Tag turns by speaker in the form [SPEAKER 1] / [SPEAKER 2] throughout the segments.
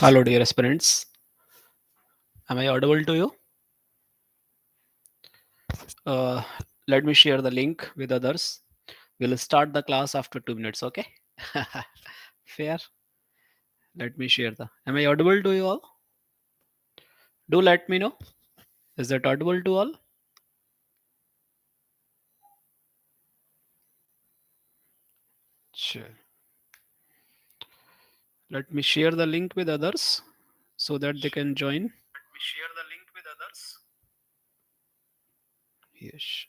[SPEAKER 1] Hello, dear aspirants. Am I audible to you? Uh, Let me share the link with others. We'll start the class after 2 minutes, okay? Fair. Let me share the. Am I audible to you all? Do let me know. Is that audible to all? Sure. Let me share the link with others so that they can join. Let me share the link with others. Yes.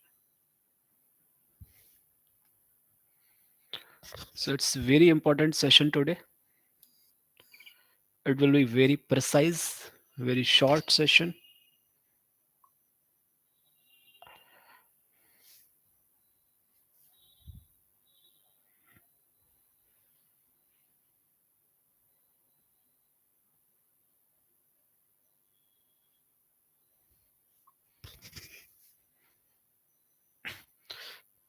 [SPEAKER 1] So it's very important session today. It will be very precise, very short session.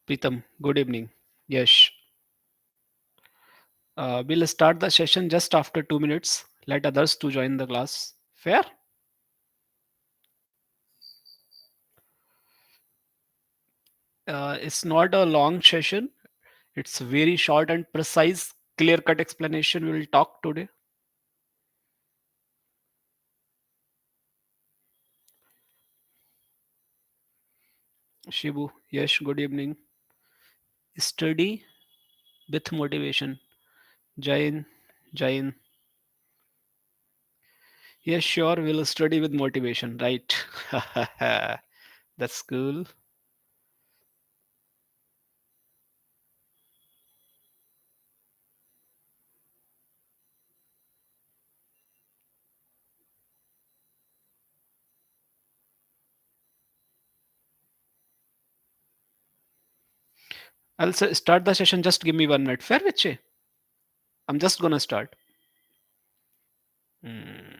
[SPEAKER 1] Pritam, good evening. Yes. We'll start the session just after 2 minutes. Let others to join the class. Fair? It's not a long session. It's very short and precise, clear-cut explanation we will talk today. Shibu, yes, good evening. Study with motivation. Jain, Jain. Yes, sure, we'll study with motivation, right? That's cool. I'll start the session. Just give me 1 minute. Fair, Viche? I'm just gonna start. Hmm.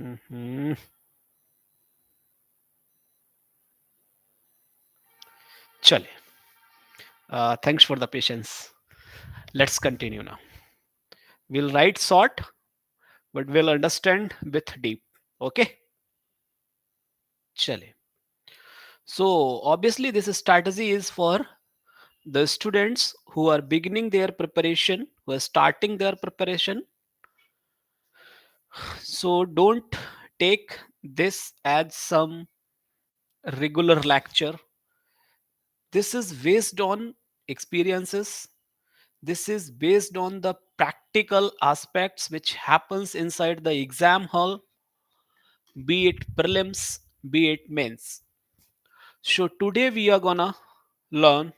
[SPEAKER 1] Mm-hmm. Chale. Thanks for the patience. Let's continue now. We'll write short, but we'll understand with deep. Okay? Chale. So obviously this strategy is for the students who are beginning their preparation, who are starting their preparation. So don't take this as some regular lecture. This is based on experiences. This is based on the practical aspects which happens inside the exam hall, be it prelims, be it mains. So today we are gonna learn.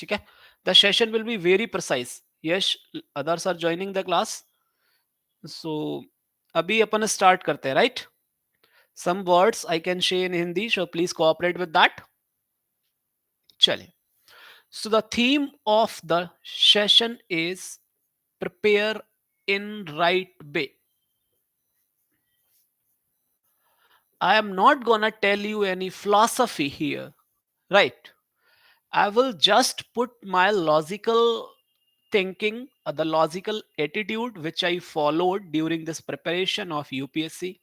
[SPEAKER 1] Okay? The session will be very precise. Yes, others are joining the class. So अभी अपन start करते हैं, right? Some words I can say in Hindi, so please cooperate with that. चलें. So the theme of the session is prepare in right way. I am not gonna tell you any philosophy here, right? I will just put my logical thinking, the logical attitude which I followed during this preparation of UPSC.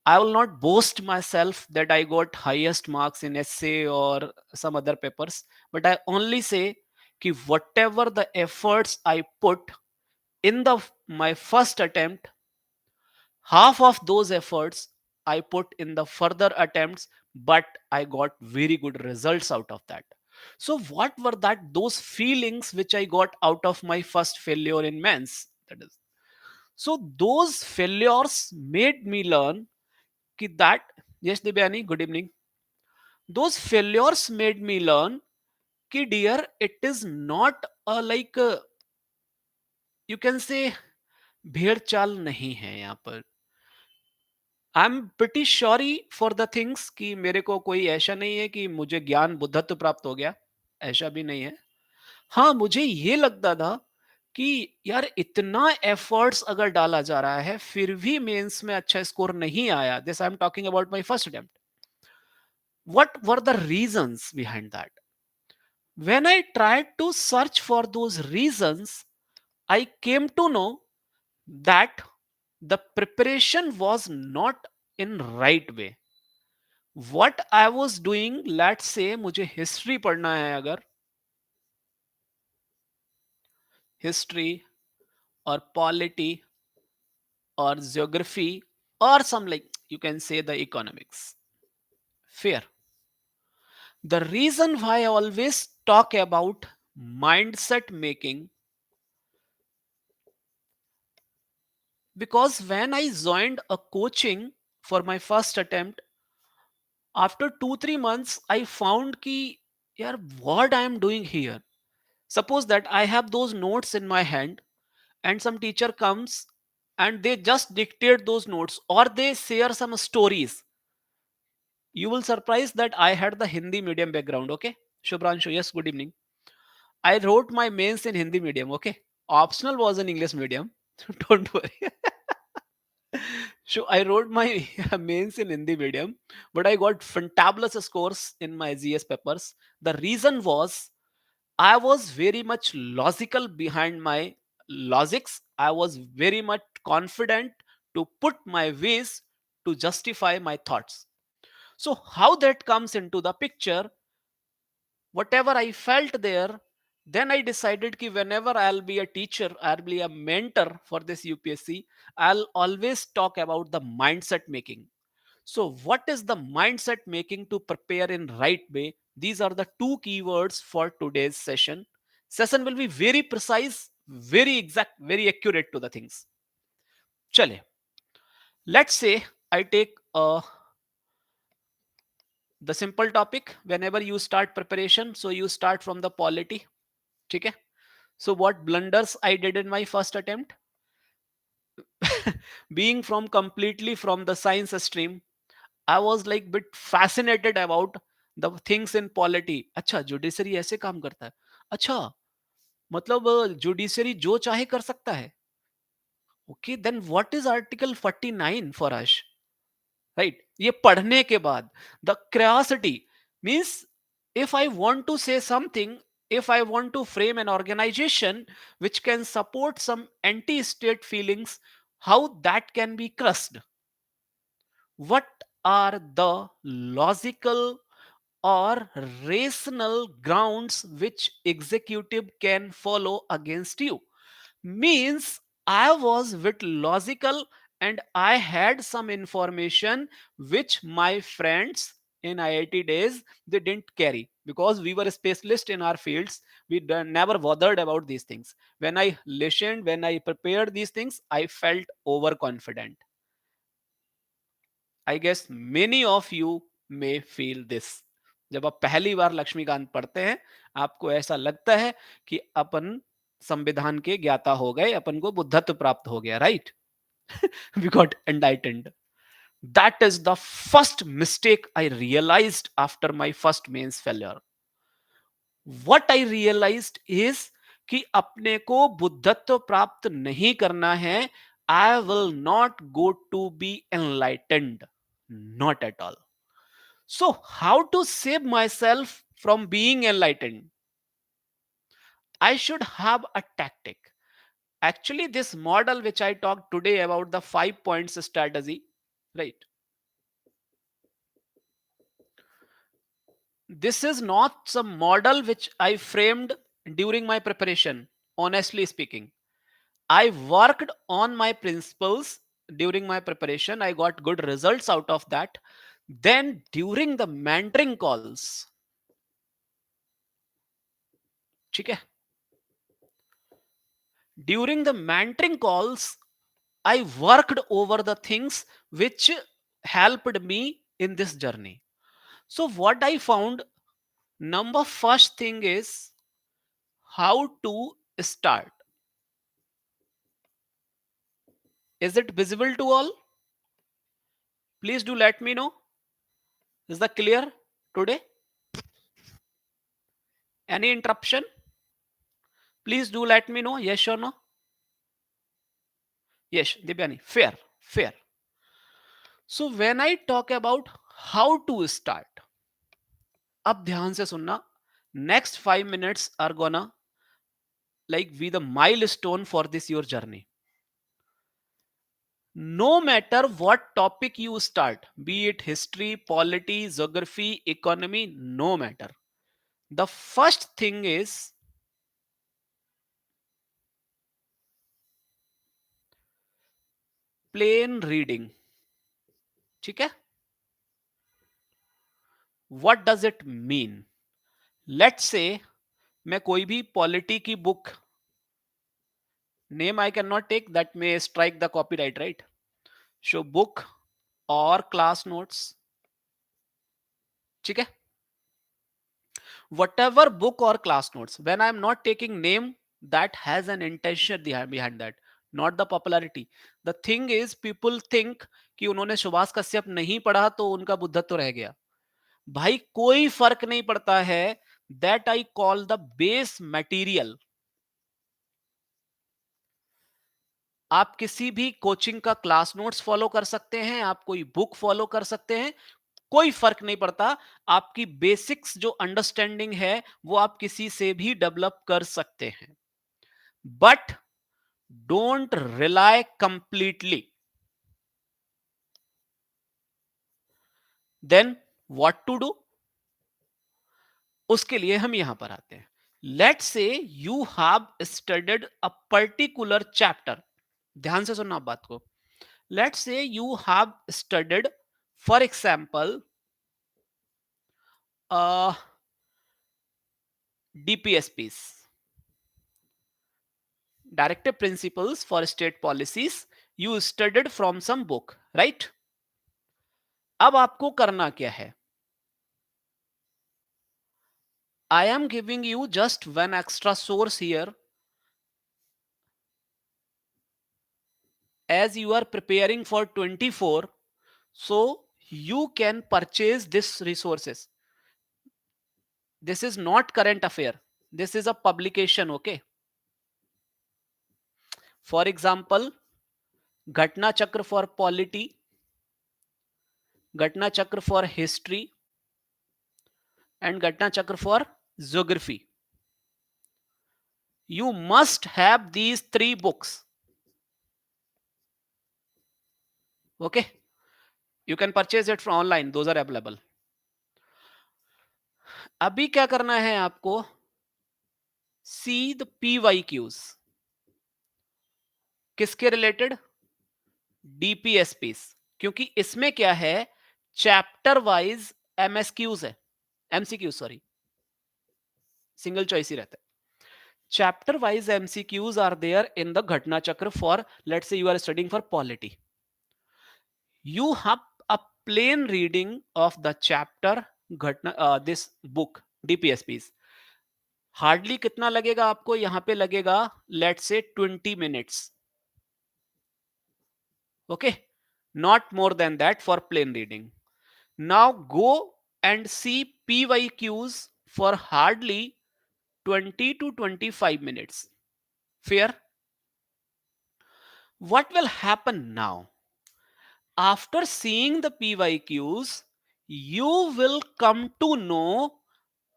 [SPEAKER 1] I will not boast myself that I got highest marks in essay or some other papers, but I only say कि whatever the efforts I put in the my first attempt, half of those efforts I put in the further attempts, but I got very good results out of that. So what were that those feelings which I got out of my first failure in maths? That is, so those failures made me learn that yes, Dibyani, good evening. Those failures made me learn कि dear, it is not a like you can say भेड़ चाल नहीं है यहाँ पर. I am pretty sorry for the things कि मेरे को कोई ऐसा नहीं है कि मुझे ज्ञान बुद्धत्व प्राप्त हो गया. ऐसा भी नहीं है। हाँ, मुझे ये लगता था कि यार इतना एफर्ट्स अगर डाला जा रहा है फिर भी मेंस में अच्छा स्कोर नहीं आया, this I am talking about my first attempt, what were the reasons behind that? When I tried to search for those reasons, I came to know that the preparation was not in right way. What I was doing, let's say मुझे history पढ़ना है, अगर history और polity और geography or some, like you can say, the economics, fair. The reason why I always talk about mindset making, because when I joined a coaching for my first attempt, after 2 3 months I found ki yaar, what I am doing here. Suppose that I have those notes in my hand and some teacher comes and they just dictate those notes or they share some stories. You will surprise that I had the Hindi medium background. Okay, Shubhranshu, yes, good evening. I wrote my mains in Hindi medium. Okay, optional was in English medium. Don't worry. So I wrote my mains in Hindi medium, but I got fantabulous scores in my GS papers. The reason was I was very much logical behind my logics. I was very much confident to put my ways to justify my thoughts. So how that comes into the picture, whatever I felt there, then I decided that whenever I'll be a teacher, I'll be a mentor for this UPSC, I'll always talk about the mindset making. So, what is the mindset making to prepare in right way? These are the two keywords for today's session. Session will be very precise, very exact, very accurate to the things. Chale, let's say I take the simple topic. Whenever you start preparation, so you start from the polity. Okay. So what blunders I did in my first attempt? Being from completely from the science stream, I was like bit fascinated about the things in polity. अच्छा, judiciary ऐसे काम करता है? अच्छा, मतलब judiciary जो चाहे कर सकता है? Okay, then what is Article 49 for us? Right? ये पढ़ने के बाद the curiosity means, if I want to say something, if I want to frame an organization which can support some anti-state feelings, how that can be crushed? What are the logical or rational grounds which executive can follow against you? Means I was bit logical and I had some information which my friends in IIT days they didn't carry, because we were specialists in our fields. We never bothered about these things. When I listened, when I prepared these things, I felt overconfident. I guess many of you may feel this. जब आप पहली बार लक्ष्मीकांत पढ़ते हैं, आपको ऐसा लगता है कि अपन संविधान के ज्ञाता हो गए, अपन को बुद्धत्व प्राप्त हो गया, right? We got enlightened. That is the first mistake I realised after my first mains failure. What I realised is कि अपने को बुद्धत्व प्राप्त नहीं करना है. I will not go to be enlightened, not at all. So, how to save myself from being enlightened? I should have a tactic. Actually, this model which I talked today about, the 5 points strategy, right? This is not some model which I framed during my preparation. Honestly speaking, I worked on my principles during my preparation. I got good results out of that. Then, during the mentoring calls, ठीक है, during the mentoring calls, I worked over the things which helped me in this journey. So, what I found, number first thing is how to start. Is it visible to all? Please do let me know. Is that clear today? Any interruption? Please do let me know. Yes or no? Yes, Dibyani. Fair, fair. So when I talk about how to start, अब ध्यान से सुनना. Next 5 minutes are gonna like be the milestone for this your journey. No matter what topic you start, be it history, polity, geography, economy, no matter. The first thing is plain reading. ठीक है? What does it mean? Let's say मैं कोई भी polity की book, name I can not take, that may strike the copyright, right? Show book और class notes. ठीक है? Whatever book or class notes, when I am not taking name, that has an intention behind that, not the popularity. The thing is, people think कि उन्होंने सुभाष कश्यप नहीं पढ़ा तो उनका बुद्धत्व रह गया. भाई कोई फर्क नहीं पड़ता है. That I call the base material. आप किसी भी कोचिंग का क्लास नोट्स फॉलो कर सकते हैं, आप कोई बुक फॉलो कर सकते हैं, कोई फर्क नहीं पड़ता. आपकी बेसिक्स जो अंडरस्टैंडिंग है वो आप किसी से भी डेवलप कर सकते हैं, but don't rely completely. Then what to do? उसके लिए हम यहां पर आते हैं. Let's say you have studied a particular chapter. ध्यान से सुनना बात को. Let's say you have studied, for example, DPSPs, Directive Principles for State Policies. You studied from some book, right? अब आपको करना क्या है? I am giving you just one extra source here. As you are preparing for 24, so you can purchase this resources. This is not current affair. This is a publication, okay? For example, Ghatna Chakra for polity, Ghatna Chakra for history, and Ghatna Chakra for geography. You must have these 3 books. Okay? You can purchase it from online. Those are available. अभी क्या करना है आपको? See the PYQs. किसके related? DPSPs. क्योंकि इसमें क्या है? चैप्टर वाइज MSQs है, MCQs, सॉरी, सिंगल चॉइस ही रहता है. Chapter wise MCQs are there in the Ghatna Chakra for, let's say you are studying for polity. You have a plain reading of the chapter Ghatna, this book DPSPs. Hardly कितना लगेगा आपको? यहां पे लगेगा let's say 20 minutes. Okay, not more than that for plain reading. Now go and see PYQs for hardly 20 to 25 minutes. Fair? What will happen now? After seeing the PYQs, you will come to know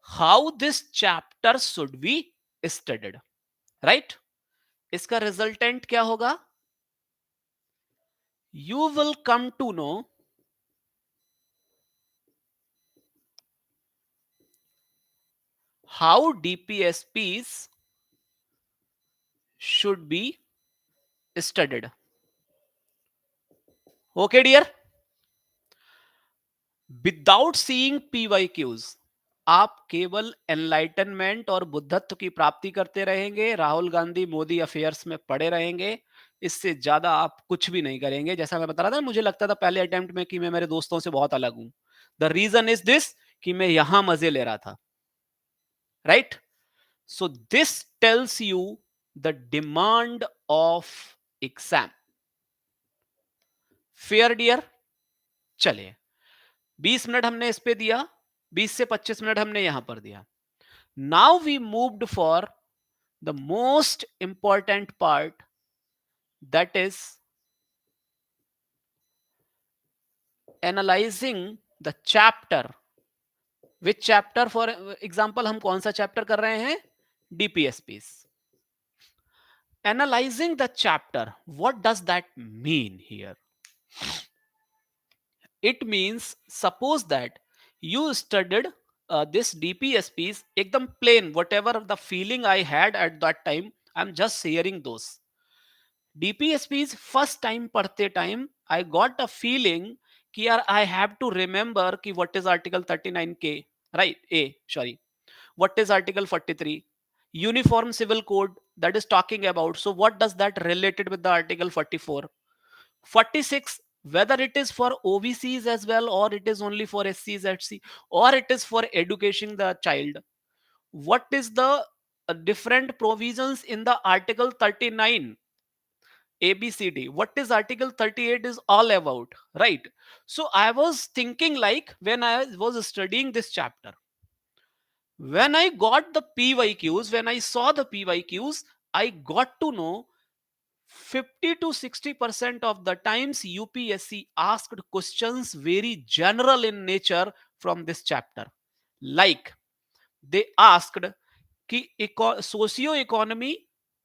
[SPEAKER 1] how this chapter should be studied, right? इसका resultant क्या होगा? You will come to know how DPSPs should be studied. Okay, dear? Without seeing PYQs, आप केवल enlightenment और बुद्धत्व की प्राप्ति करते रहेंगे, राहुल गांधी मोदी अफेयर्स में पड़े रहेंगे. इससे ज्यादा आप कुछ भी नहीं करेंगे. जैसा मैं बता रहा था, मुझे लगता था पहले अटेम्प्ट में कि मैं मेरे दोस्तों से बहुत अलग हूं. द रीजन इज दिस कि मैं यहां मजे ले रहा था, right? So this tells you the demand of exam. Fair dear? चलिए, 20 मिनट हमने इस पे दिया, 20 से 25 मिनट हमने यहां पर दिया. Now we moved for the most important part, that is analyzing the chapter. Which chapter? For example, हम कौन सा chapter कर रहे हैं? DPSPs. Analyzing the chapter. What does that mean here? It means, suppose that you studied this DPSPs ekdam plain, whatever the feeling I had at that time, I'm just sharing those. DPSPs first time पढ़ते time I got a feeling कि यार I have to remember कि what is article 39K, right? Sorry, what is article 43? Uniform civil code, that is talking about, so what does that related with the article 44? 46, whether it is for OBCs as well, or it is only for SCs, HC, or it is for educating the child. What is the different provisions in the article 39? ABCD. What is article 38 is all about, right? So I was thinking, like, when I was studying this chapter, when I got the PYQs, when I saw the PYQs, I got to know 50 to 60% of the times UPSC asked questions very general in nature from this chapter. Like, they asked कि socio-economy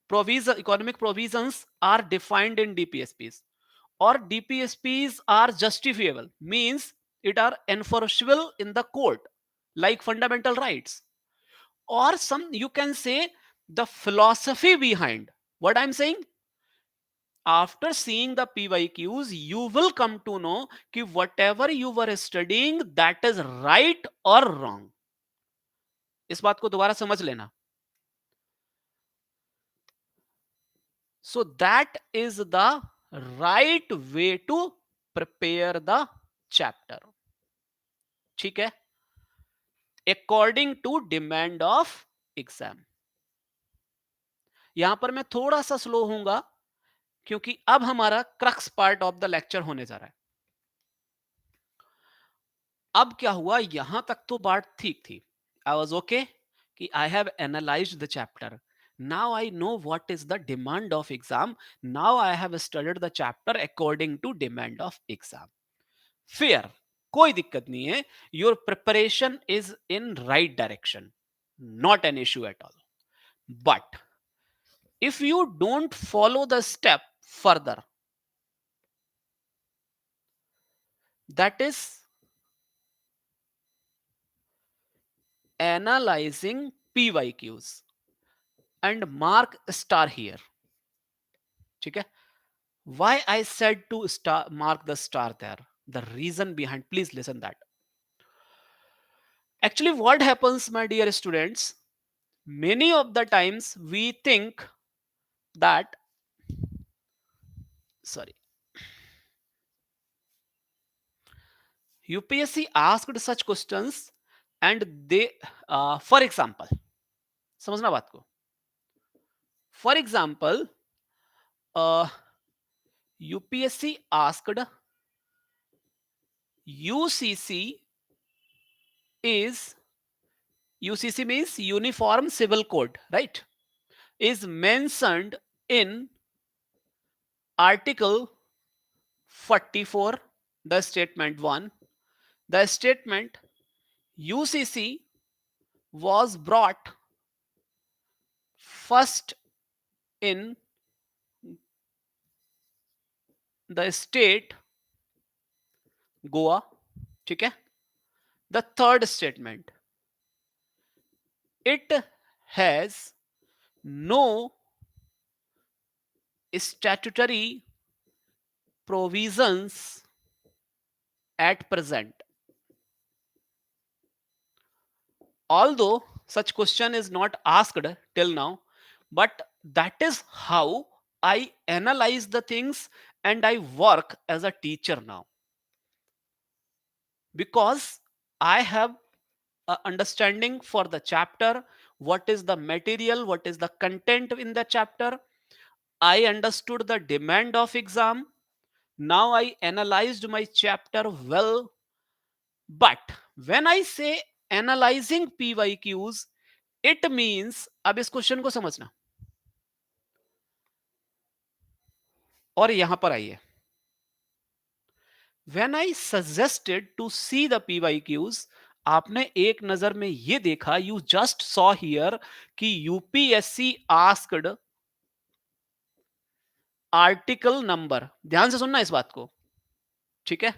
[SPEAKER 1] provision, economic provisions are defined in DPSPs, or DPSPs are justifiable, means it are enforceable in the court, like fundamental rights. Or some, you can say, the philosophy behind what I'm saying. After seeing the PYQs, you will come to know कि whatever you were studying, that is right or wrong. इस बात को दोबारा समझ लेना. So that is the right way to prepare the chapter. ठीक है? According to demand of exam. यहां पर मैं थोड़ा सा स्लो होऊंगा क्योंकि अब हमारा crux part of the lecture होने जा रहा है. अब क्या हुआ, यहां तक तो बात ठीक थी. आई वॉज ओके कि I have analysed the chapter. Now I know what is the demand of exam. Now I have studied the chapter according to demand of exam. Fair, कोई दिक्कत नहीं है. Your preparation is in right direction, not an issue at all. But if you don't follow the step further, that is analyzing PYQs, and mark star here. ठीक है? Why I said to star, mark the star there, the reason behind, please listen that. Actually, what happens, my dear students, many of the times we think that, sorry, UPSC asked such questions and they, for example, समझना बात को. For example, UPSC asked UCC is, UCC means Uniform Civil Code, right? Is mentioned in Article 44, the statement 1. The statement UCC was brought first in the state Goa. ठीक है? The third statement, it has no statutory provisions at present. Although such question is not asked till now, but that is how I analyze the things and I work as a teacher now. Because I have a understanding for the chapter, what is the material, what is the content in the chapter. I understood the demand of exam. Now I analyzed my chapter well. But when I say analyzing PYQs, it means, अब इस question को समझना और यहां पर आइए. When I suggested to see the PYQs, आपने एक नजर में ये देखा, you just saw here कि यूपीएससी आस्क्ड आर्टिकल नंबर. ध्यान से सुनना इस बात को, ठीक है.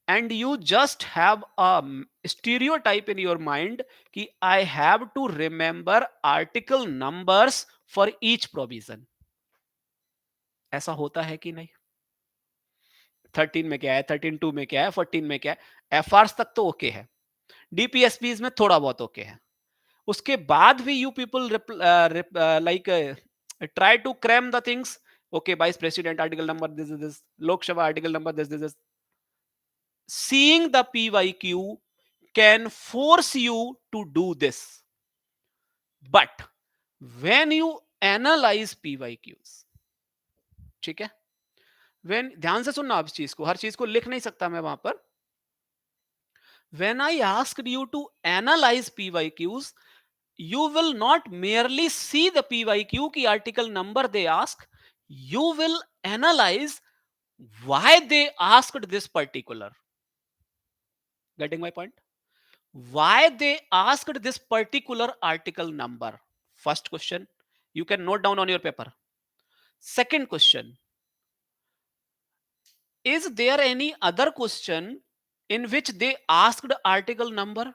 [SPEAKER 1] And you just have a stereotype in your mind कि I have to remember article numbers for each provision. ऐसा होता है कि नहीं? 13 में क्या है, 13(2) में क्या है, 14 में क्या है. एफ तक तो ओके है, डीपीएसपीज में थोड़ा बहुत ओके है. उसके बाद भी you people like try to cram the things. Okay, vice president article number this this, Lok Sabha article number this this. Seeing the PYQ can force you to do this, but when you analyze PYQs, ठीक है, when, ध्यान से सुनना आप इस चीज को, हर चीज को लिख नहीं सकता मैं वहां पर. When I asked you to analyze PYQs, you will not merely see the PYQ की article number they ask, you will analyze why they asked this particular. Getting my point? Why they asked this particular article number. First question, you can note down on your paper. Second question, is there any other question in which they asked article number?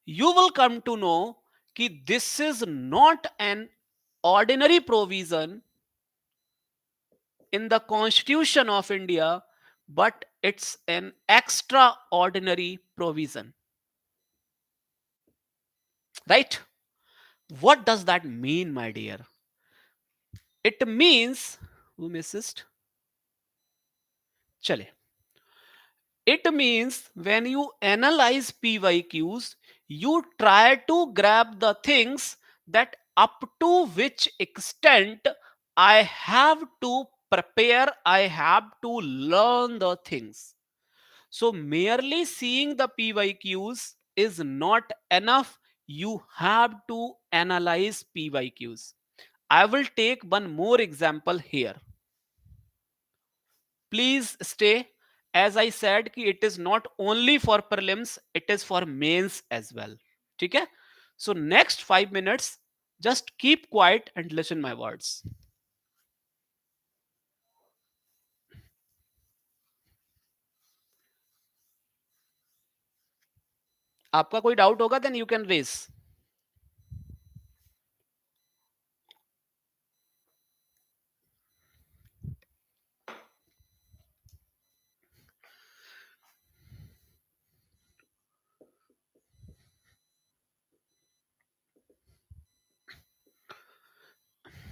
[SPEAKER 1] You will come to know कि this is not an ordinary provision in the Constitution of India, but it's an extraordinary provision. Right? What does that mean, my dear? It means, who missed? Chale. It means when you analyze PYQs, you try to grab the things that up to which extent I have to prepare, I have to learn the things. So merely seeing the PYQs is not enough. You have to analyze PYQs. I will take one more example here. Please stay. As I said कि it is not only for prelims, it is for mains as well. ठीक है? So next 5 minutes, just keep quiet and listen my words. आपका कोई doubt होगा then you can raise.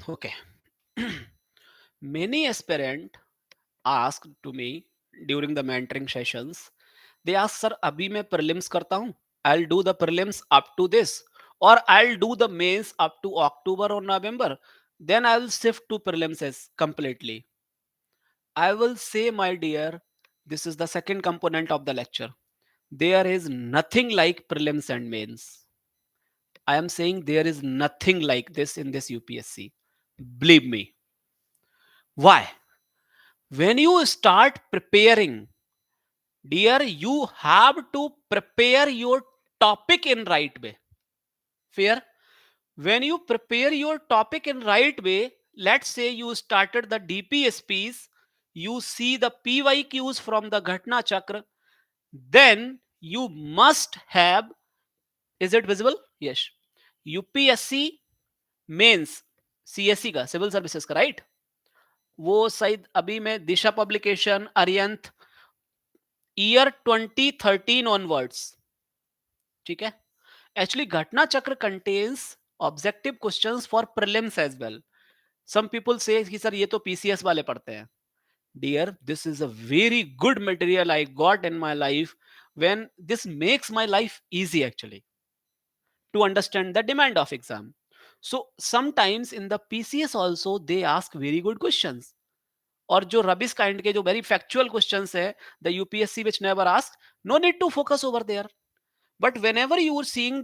[SPEAKER 1] Okay. Many aspirant asked to me during the mentoring sessions, they ask, sir, अभी मैं prelims करता हूँ, I'll do the prelims up to this, or I'll do the mains up to October or November, then I'll shift to prelims as completely. I will say, my dear, this is the second component of the lecture. There is nothing like prelims and mains. I am saying there is nothing like this in this UPSC. Believe me. Why? When you start preparing, dear, you have to prepare your topic in right way. Fair? When you prepare your topic in right way, let's say you started the DPSPs, you see the PYQs from the Ghatna Chakra, then you must have, is it visible? Yes. UPSC mains CSE का, civil services का, right? वो शायद अभी मैं Disha publication Arihant year 2013 onwards, ठीक है. Actually Ghatna Chakra contains objective questions for prelims as well. Some people say कि sir ये तो पीसीएस वाले पढ़ते हैं. Dear, this is a very good material I got in my life, when this makes my life easy actually to understand the demand of exam. So sometimes in the PCS also they ask very good questions. और जो rubbish kind के जो very factual questions है, the UPSC which never ask, no need to focus over there. But whenever you are seeing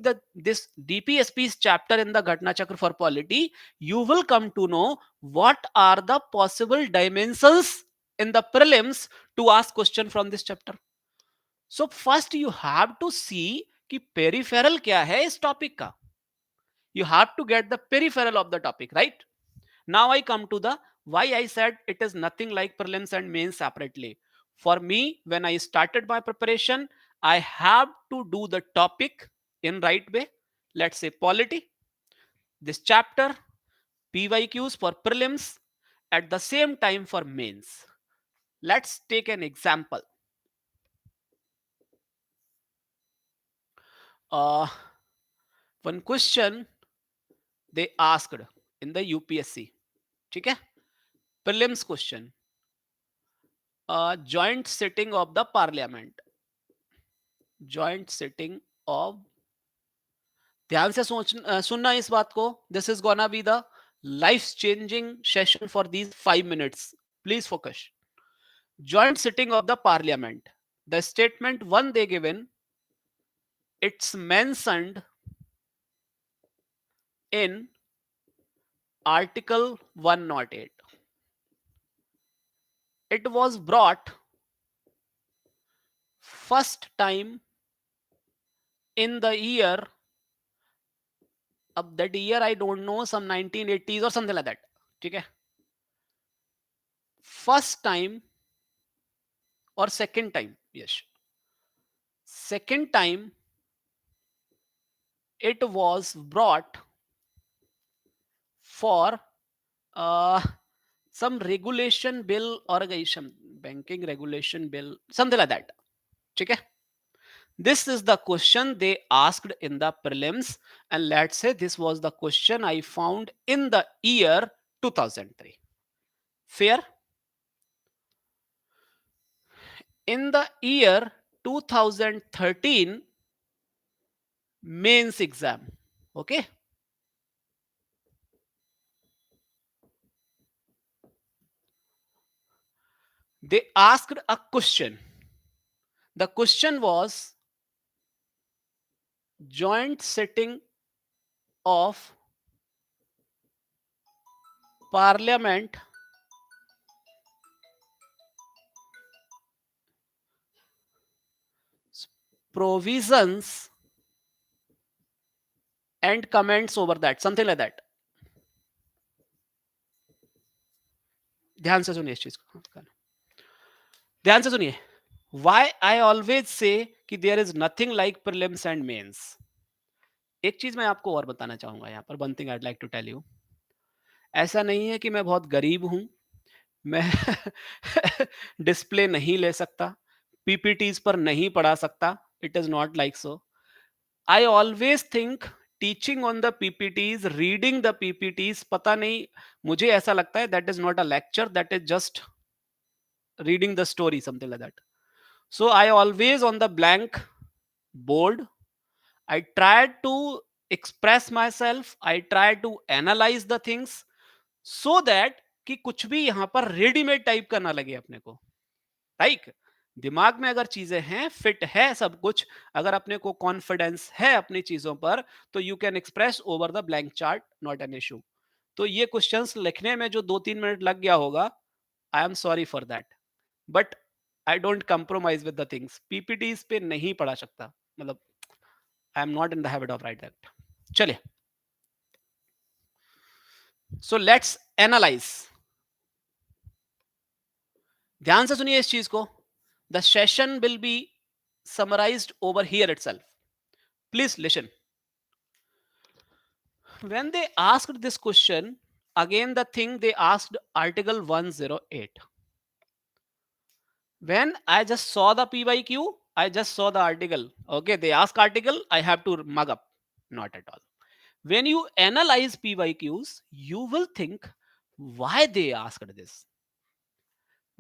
[SPEAKER 1] this DPSP's chapter in the Ghatna Chakra for polity, you will come to know what are the possible dimensions in the prelims to ask question from this chapter. So first you have to see कि peripheral क्या है इस topic का. You have to get the peripheral of the topic, right? Now I come to the why I said it is nothing like prelims and mains separately. For me, when I started my preparation, I have to do the topic in right way. Let's say polity, this chapter, PYQs for prelims, at the same time for mains. Let's take an example. One question they asked in the UPSC. ठीक है? Prelims question. Joint sitting of the parliament. Joint sitting of, ध्यान से सुनना इस बात को. This is gonna be the life changing session for these 5 minutes. Please focus. Joint sitting of the parliament. The statement one they given, it's mentioned in article 108. It was brought first time in the year, अब that year I don't know, some 1980s or something like that. ठीक है? First time or second time, yes, second time it was brought for some regulation bill or some banking regulation bill, something like that. Okay, this is the question they asked in the prelims, and let's say this was the question I found in the year 2003. Fair? In the year 2013 mains exam, okay, they asked a question. The question was joint sitting of parliament provisions and comments over that, something like that. ध्यान से सुनिए इस चीज को, ध्यान से सुनिए. Why I always say कि there is nothing like prelims and mains. एक चीज मैं आपको और बताना चाहूंगा यहाँ पर. One thing I'd like to tell you. ऐसा नहीं है कि मैं बहुत गरीब हूं, मैं डिस्प्ले नहीं ले सकता, पीपीटीज पर नहीं पढ़ा सकता. It is not like so. I always think teaching on the PPTs, reading the PPTs, पता नहीं, मुझे ऐसा लगता है that is not a lecture, that is just reading the story, something like that. So I always on the blank board, I tried to express myself, I tried to analyze the things so that कि कुछ भी यहां पर readymade type का ना लगे अपने को. राइट? दिमाग में अगर चीजें हैं, फिट है सब कुछ, अगर अपने को कॉन्फिडेंस है अपनी चीजों पर, तो you can express over the blank chart, not an issue. तो ये क्वेश्चंस लिखने में जो 2-3 मिनट लग गया होगा, I am sorry for that, but I don't compromise with the things. PPTs पे नहीं पढ़ा सकता, मतलब I am not in the habit of right that. चलिए, सो लेट्स एनालाइज. ध्यान से सुनिए इस चीज को. The session will be summarised over here itself. Please listen. When they asked this question, again the thing they asked article 108. When I just saw the PYQ, I just saw the article. Okay, they ask article, I have to mug up. Not at all. When you analyze PYQs, you will think why they asked this.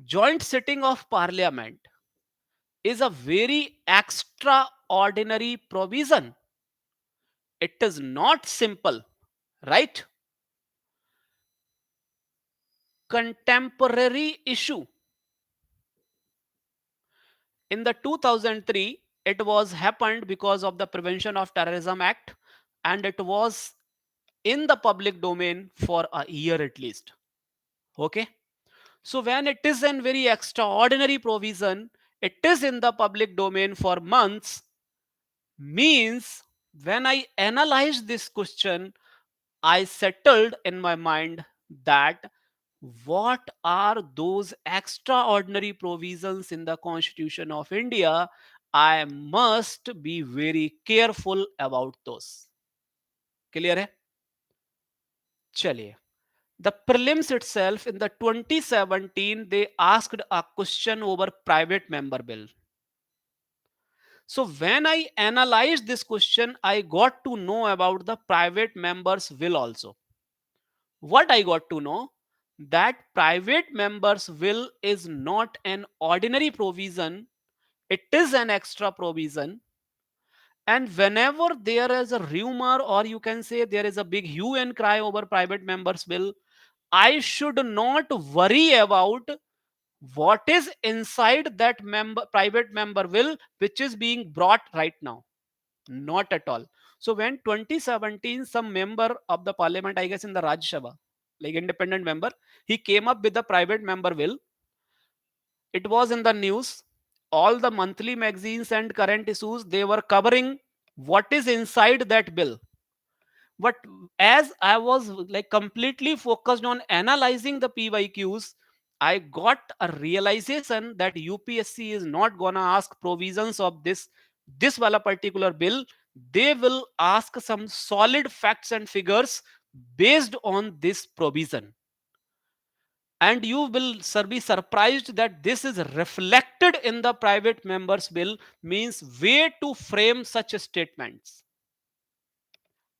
[SPEAKER 1] Joint sitting of parliament is a very extraordinary provision. It is not simple, right? Contemporary issue. In the 2003, it was happened because of the Prevention of Terrorism Act, and it was in the public domain for a year at least. Okay. So when it is a very extraordinary provision, it is in the public domain for months, means when I analyzed this question, I settled in my mind that what are those extraordinary provisions in the Constitution of India? I must be very careful about those. Clear hai? Chaliye. The prelims itself in the 2017, they asked a question over private member bill. So when I analyzed this question, I got to know about the private members will also. What I got to know, that private members will is not an ordinary provision, it is an extra provision. And whenever there is a rumor, or you can say there is a big hue and cry over private members bill, I should not worry about what is inside that private member will which is being brought right now. Not at all. So when 2017, some member of the parliament, I guess in the Rajya Sabha, like independent member, he came up with the private member bill. It was in the news. All the monthly magazines and current issues, they were covering what is inside that bill. But as I was like completely focused on analyzing the PYQs, I got a realization that UPSC is not gonna ask provisions of this wala particular bill. They will ask some solid facts and figures based on this provision. And you will be surprised that this is reflected in the private members bill, means way to frame such statements.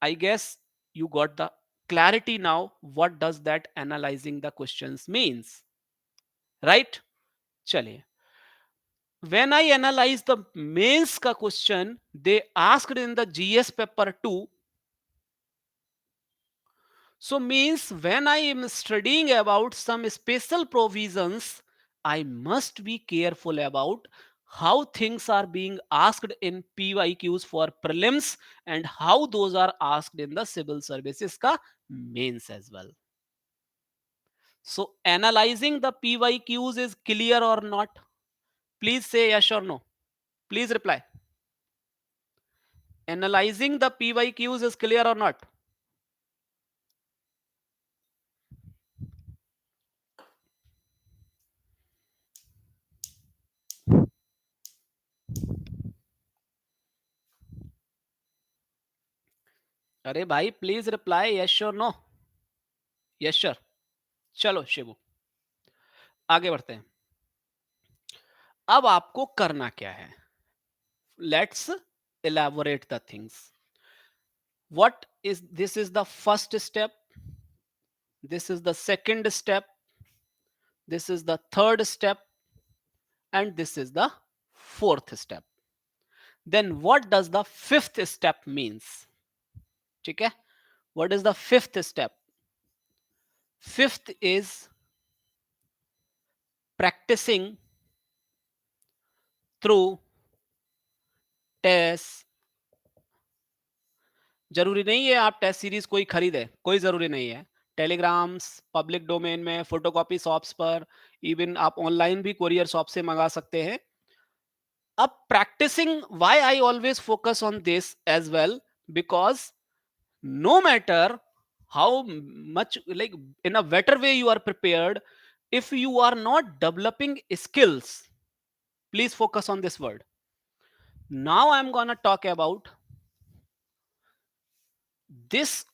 [SPEAKER 1] I guess you got the clarity now. What does that analyzing the questions means? Right? Chaliye. When I analyze the mains ka question, they asked in the GS paper 2. So means when I am studying about some special provisions, I must be careful about how things are being asked in PYQs for prelims and how those are asked in the civil services ka mains as well. So analyzing the PYQs is clear or not? Please say yes or no. Please reply. Analyzing the PYQs is clear or not? अरे भाई please reply yes और no. Yes sir. चलो शिवू, आगे बढ़ते हैं. अब आपको करना क्या है? Let's elaborate the things. What is this? Is the first step, this is the second step, this is the third step, and this is the fourth step. Then what does the fifth step means? ठीक है. What is the fifth step? Fifth is practicing through tests. जरूरी नहीं है आप test series कोई खरीदे, कोई जरूरी नहीं है. टेलीग्राम्स पब्लिक डोमेन में, फोटोकॉपी शॉप्स पर, इवन आप ऑनलाइन भी कोरियर शॉप से मंगा सकते हैं. अब practicing, why I always focus on this as well, because no matter how much, like in a better way you are prepared, if you are not developing skills, please focus on this word. Now I'm gonna talk about this.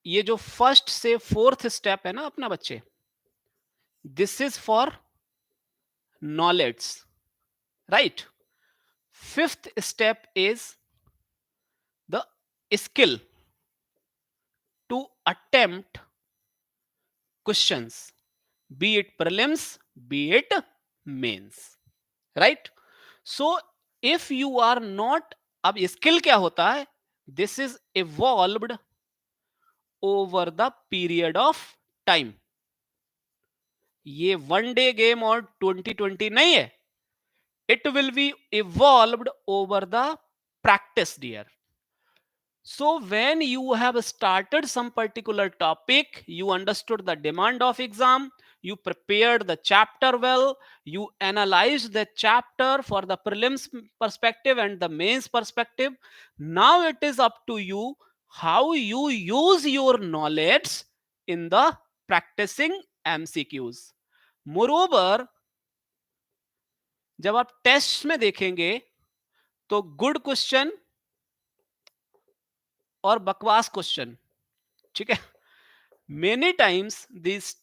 [SPEAKER 1] ये जो first से fourth step है ना अपना बच्चे, this is for knowledge, right. Fifth step is the skill to attempt questions, be it prelims, be it mains, right? So if you are not, अब skill क्या होता है? This is evolved over the period of time. ये one day game और 2020 नहीं है. It will be evolved over the practice, dear. So when you have started some particular topic, you understood the demand of exam, you prepared the chapter well, you analyzed the chapter for the prelims perspective and the mains perspective. Now it is up to you how you use your knowledge in the practicing MCQs. Moreover, जब आप test में देखेंगे तो good question और बकवास question, ठीक है, many times these,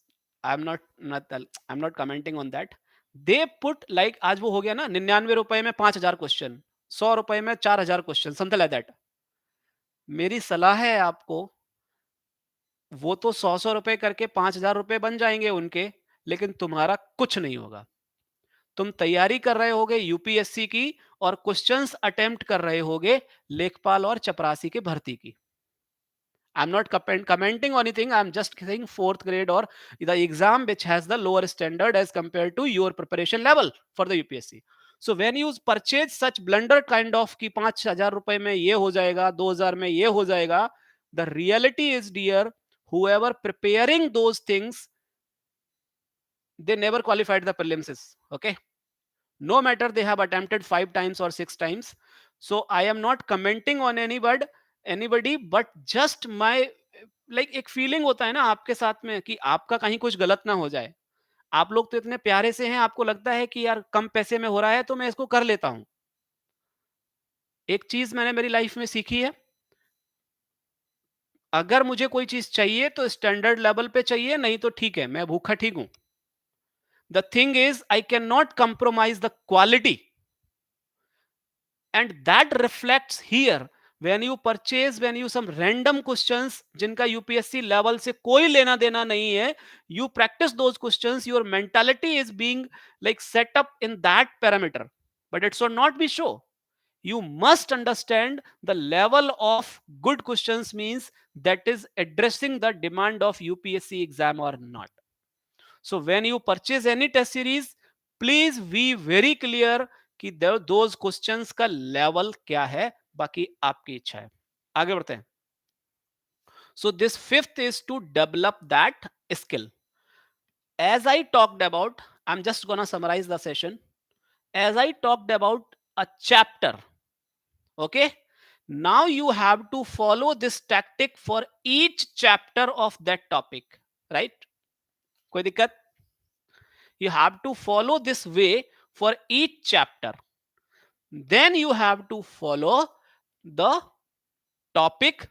[SPEAKER 1] I'm not commenting on that. They put like, आज वो हो गया ना 99 रुपए में 5,000 क्वेश्चन, 100 रुपए में 4,000 क्वेश्चन, समथिंग लाइक दैट. मेरी सलाह है आपको, वो तो 100 रुपए करके 5,000 रुपए बन जाएंगे उनके, लेकिन तुम्हारा कुछ नहीं होगा. तुम तैयारी कर रहे होगे यूपीएससी की और क्वेश्चंस अटेम्प्ट कर रहे होगे लेखपाल और चपरासी के भर्ती की. I'm not commenting on anything. I'm just saying fourth grade or the exam which has the lower standard as compared to your preparation level for the UPSC. So when you purchase such blunder kind of कि 5,000 रुपए में ये हो जाएगा, 2,000 में ये हो जाएगा, the reality is, dear, whoever preparing those things, they never qualified the prelims. Okay, no matter they have attempted 5 times or 6 times. So I am not commenting on anybody, but just my, like, एक feeling होता है ना आपके साथ में कि आपका कहीं कुछ गलत ना हो जाए. आप लोग तो इतने प्यारे से हैं, आपको लगता है कि यार कम पैसे में हो रहा है तो मैं इसको कर लेता हूं. एक चीज मैंने मेरी लाइफ में सीखी है, अगर मुझे कोई चीज चाहिए तो स्टैंडर्ड लेवल पे चाहिए, नहीं तो ठीक है, मैं भूखा ठीक हूं. The thing is, I can not compromise the quality, and that reflects here. When you purchase, when you some random questions जिनका यूपीएससी लेवल से कोई लेना देना नहीं है, you practice those questions, your mentality is being like set up in that parameter, but it should not be so. You must understand the level of good questions means that is addressing the demand of UPSC exam or not. So when you purchase any test series, please be very clear कि those questions का level क्या है, बाकी आपकी इच्छा है. आगे बढ़ते हैं. So this fifth is to develop that skill. As I talked about, I'm just gonna summarize the session. As I talked about a chapter, okay? Now you have to follow this tactic for each chapter of that topic, right? कोई दिक्कत? You have to follow this way for each chapter. Then you have to follow the topic.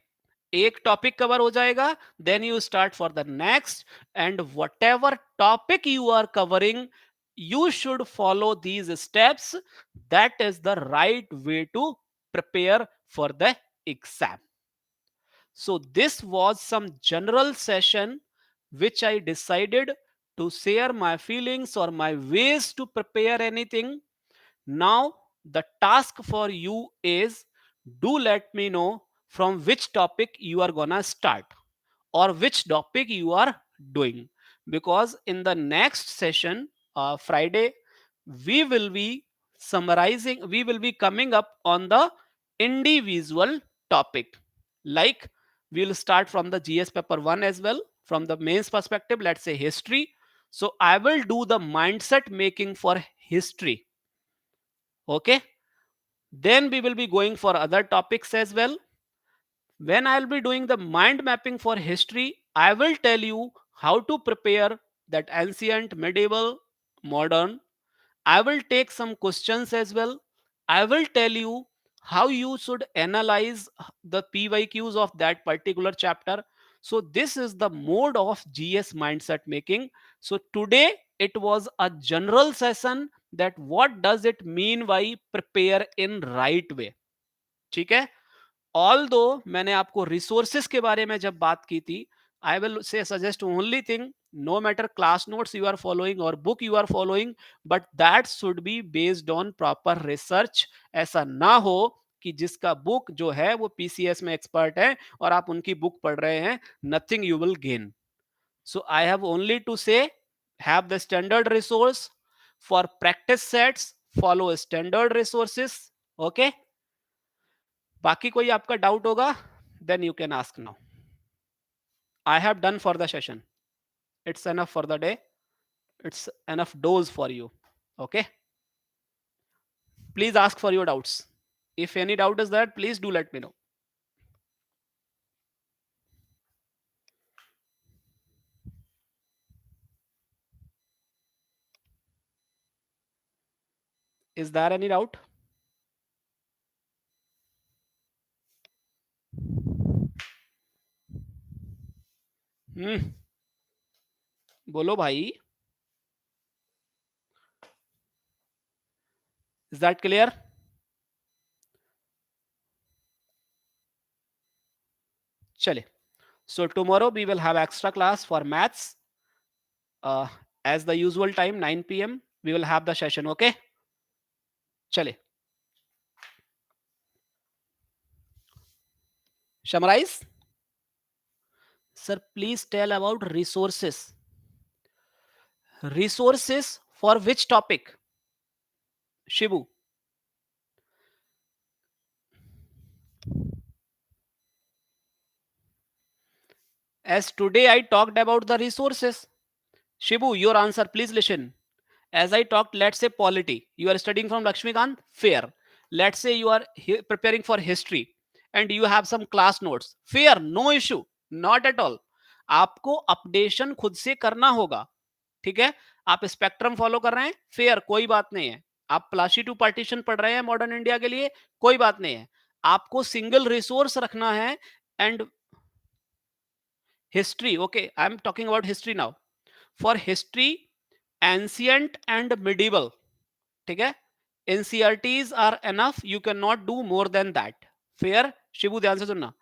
[SPEAKER 1] एक topic cover हो जाएगा, then you start for the next, and whatever topic you are covering, you should follow these steps. That is the right way to prepare for the exam. So this was some general session which I decided to share my feelings or my ways to prepare anything. Now the task for you is, do let me know from which topic you are gonna start or which topic you are doing, because in the next session, Friday, we will be summarizing, we will be coming up on the individual topic. Like, we'll start from the GS paper 1 as well, from the mains perspective, let's say history. So I will do the mindset making for history. Okay, then we will be going for other topics as well. When I'll be doing the mind mapping for history, I will tell you how to prepare that ancient, medieval, modern. I will take some questions as well. I will tell you how you should analyze the PYQs of that particular chapter. So this is the mode of GS mindset making. So today it was a general session that what does it mean by prepare in right way. ठीक है. All दो मैंने आपको resources के बारे में जब बात की थी, I will say suggest only thing, no matter class notes you are following और book you are following, but that should be based on proper research. ऐसा ना हो कि जिसका बुक जो है वो पीसीएस में एक्सपर्ट है और आप उनकी बुक पढ़ रहे हैं, nothing you will gain. So I have only to say, have the standard resource for practice sets, follow standard resources. Okay, बाकी कोई आपका डाउट होगा, then you can ask now. I have done for the session. It's enough for the day. It's enough dose for you. Okay, please ask for your doubts. If any doubt is there, please do let me know. Is there any doubt? बोलो भाई. Is that clear? चले. So tomorrow we will have extra class for maths. uh, as the usual time, 9 p.m. we will have the session. Okay, chale. Summarize. Sir, please tell about resources. Resources for which topic? Shibu. As today I talked about the resources. Shibu, your answer, please listen. As I talked, let's say polity. You are studying from Lakshmikant, fair. Let's say you are preparing for history and you have some class notes. Fair, no issue, not at all. आपको updation खुद से करना होगा. ठीक है, आप spectrum follow कर रहे हैं, फेयर, कोई बात नहीं है. आप प्लासी टू पार्टीशन पढ़ रहे हैं मॉडर्न इंडिया के लिए, कोई बात नहीं है. आपको सिंगल रिसोर्स रखना है. And history, okay, I am talking about history now. For history, ancient and medieval, ठीक है, NCERTs are enough, you can not do more than that. Fair. Shibu, ध्यान से सुनना.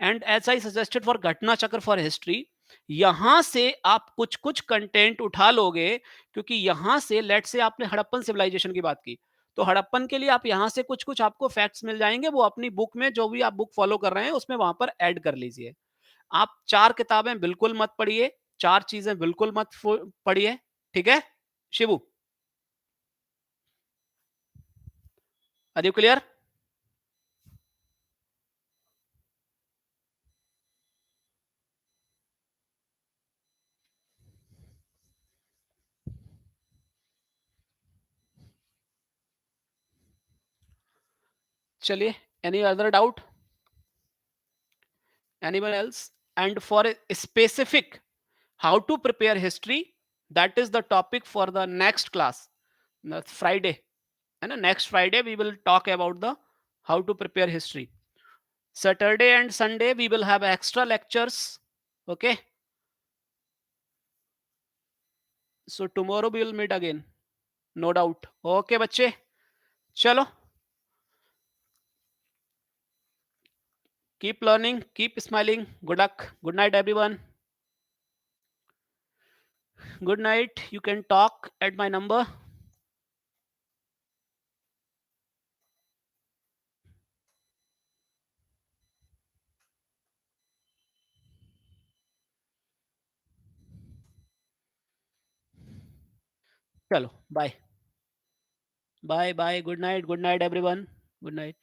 [SPEAKER 1] And as I suggested for Ghatna Chakra for history, यहां से आप कुछ कुछ कंटेंट उठा लोगे, क्योंकि यहां से, लेट से आपने हड़प्पन सिविलाइजेशन की बात की, तो हड़प्पन के लिए आप यहां से कुछ कुछ आपको फैक्ट्स मिल जाएंगे, वो अपनी बुक में, जो भी आप बुक फॉलो कर रहे हैं उसमें वहां पर ऐड कर लीजिए. आप 4 किताबें बिल्कुल मत पढ़िए, 4 चीजें बिल्कुल मत पढ़िए. ठीक है शिबू, आर यू क्लियर? चलिए, any other doubt, anyone else? And for a specific how to prepare history, that is the topic for the next class, Friday. And next Friday we will talk about the how to prepare history. Saturday and Sunday we will have extra lectures. Okay, so tomorrow we will meet again, no doubt. Okay बच्चे, चलो, keep learning, keep smiling. Good luck, good night everyone. Good night. You can talk at my number. Chalo, bye. Bye bye. Good night. Good night, everyone. Good night.